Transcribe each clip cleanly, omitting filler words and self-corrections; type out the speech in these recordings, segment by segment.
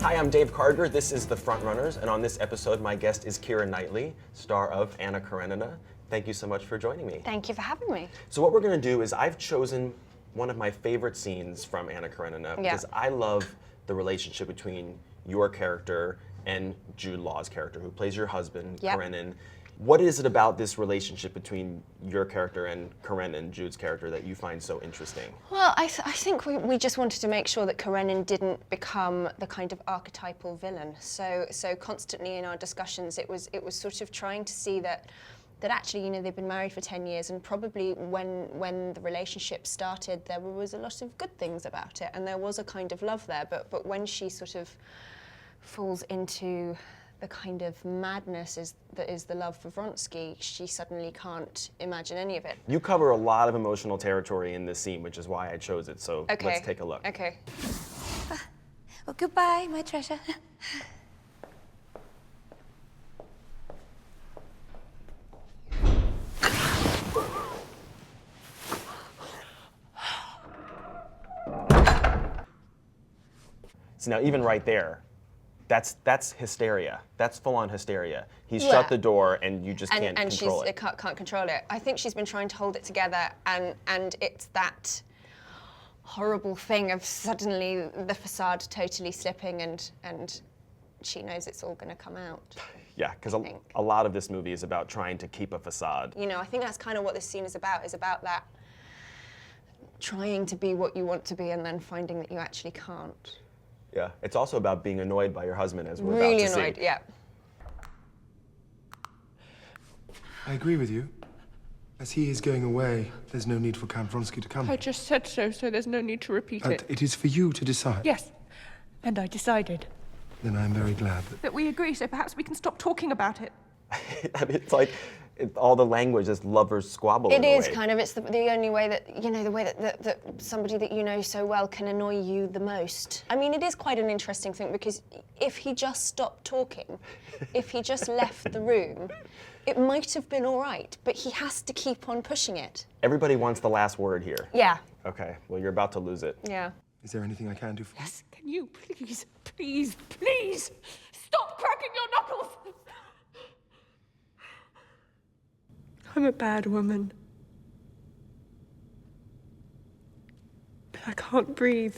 Hi, I'm Dave Karger. This is The Frontrunners, and on this episode, my guest is Keira Knightley, star of Anna Karenina. Thank you so much for joining me. Thank you for having me. So what we're going to do is I've chosen one of my favorite scenes from Anna Karenina because I love the relationship between your character and Jude Law's character, who plays your husband, Karenin. What is it about this relationship between your character and Karenin, Jude's character, that you find so interesting? Well, I think we just wanted to make sure that Karenin didn't become the kind of archetypal villain. So constantly in our discussions, it was sort of trying to see that actually, you know, they've been married for 10 years, and probably when the relationship started, there was a lot of good things about it, and there was a kind of love there. But when she sort of falls into the kind of madness that is the love for Vronsky, she suddenly can't imagine any of it. You cover a lot of emotional territory in this scene, which is why I chose it, so let's take a look. Okay. Well, goodbye, my treasure. So now, even right there, that's hysteria. That's full-on hysteria. He's shut the door, and you just can't control it. And can't control it. I think she's been trying to hold it together, and it's that horrible thing of suddenly the facade totally slipping, and she knows it's all going to come out. Yeah, because a lot of this movie is about trying to keep a facade. You know, I think that's kind of what this scene is about that trying to be what you want to be and then finding that you actually can't. Yeah, it's also about being annoyed by your husband, as we're really about to see. Really annoyed, yeah. I agree with you. As he is going away, there's no need for Count Vronsky to come. I just said so there's no need to repeat And it. it is for you to decide. Yes, and I decided. Then I'm very glad that we agree, so perhaps we can stop talking about it. I mean, it's like all the language is lovers squabble. It is kind of. It's the only way that, you know, the way that somebody that you know so well can annoy you the most. I mean, it is quite an interesting thing, because if he just stopped talking, if he just left the room, it might have been all right, but he has to keep on pushing it. Everybody wants the last word here. Yeah. Okay, well, you're about to lose it. Yeah. Is there anything I can do for you? Yes, can you please stop cracking your knuckles? I'm a bad woman. But I can't breathe.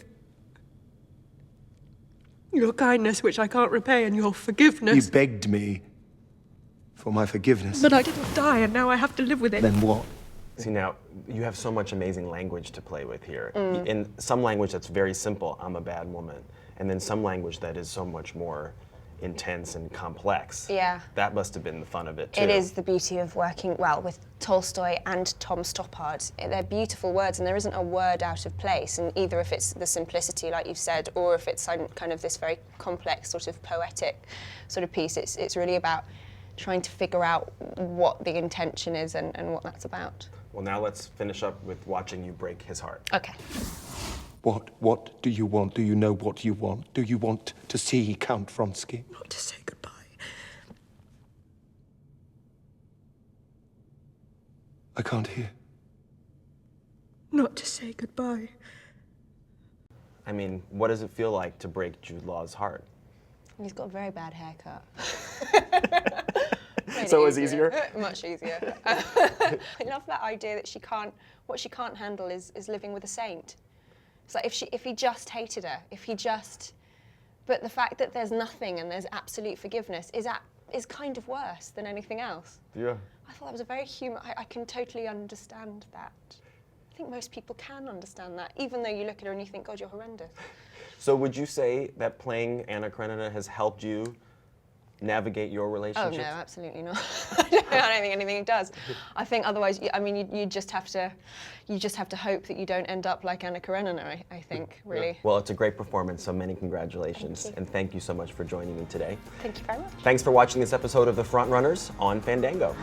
Your kindness, which I can't repay, and your forgiveness. You begged me for my forgiveness. But I didn't die, and now I have to live with it. Then what? See, now, you have so much amazing language to play with here. In some language that's very simple, I'm a bad woman. And then some language that is so much more intense and complex. Yeah. That must have been the fun of it, too. It is the beauty of working, well, with Tolstoy and Tom Stoppard. They're beautiful words, and there isn't a word out of place, and either if it's the simplicity, like you've said, or if it's kind of this very complex, sort of poetic sort of piece, it's really about trying to figure out what the intention is and what that's about. Well, now let's finish up with watching you break his heart. Okay. What do you want? Do you know what you want? Do you want to see Count Vronsky? Not to say goodbye. I can't hear. Not to say goodbye. I mean, what does it feel like to break Jude Law's heart? He's got a very bad haircut. So it was easier? Much easier. I love that idea that what she can't handle is living with a saint. It's like if he just hated her, but the fact that there's nothing and there's absolute forgiveness is kind of worse than anything else. Yeah. I thought that was a very human, I can totally understand that. I think most people can understand that, even though you look at her and you think, God, you're horrendous. So would you say that playing Anna Karenina has helped you navigate your relationships? Oh no, absolutely not. I don't think anything does. I think otherwise, I mean, you just have to hope that you don't end up like Anna Karenina. I think, really. Yeah. Well, it's a great performance, so many congratulations, and thank you so much for joining me today. Thank you very much. Thanks for watching this episode of The Frontrunners on Fandango.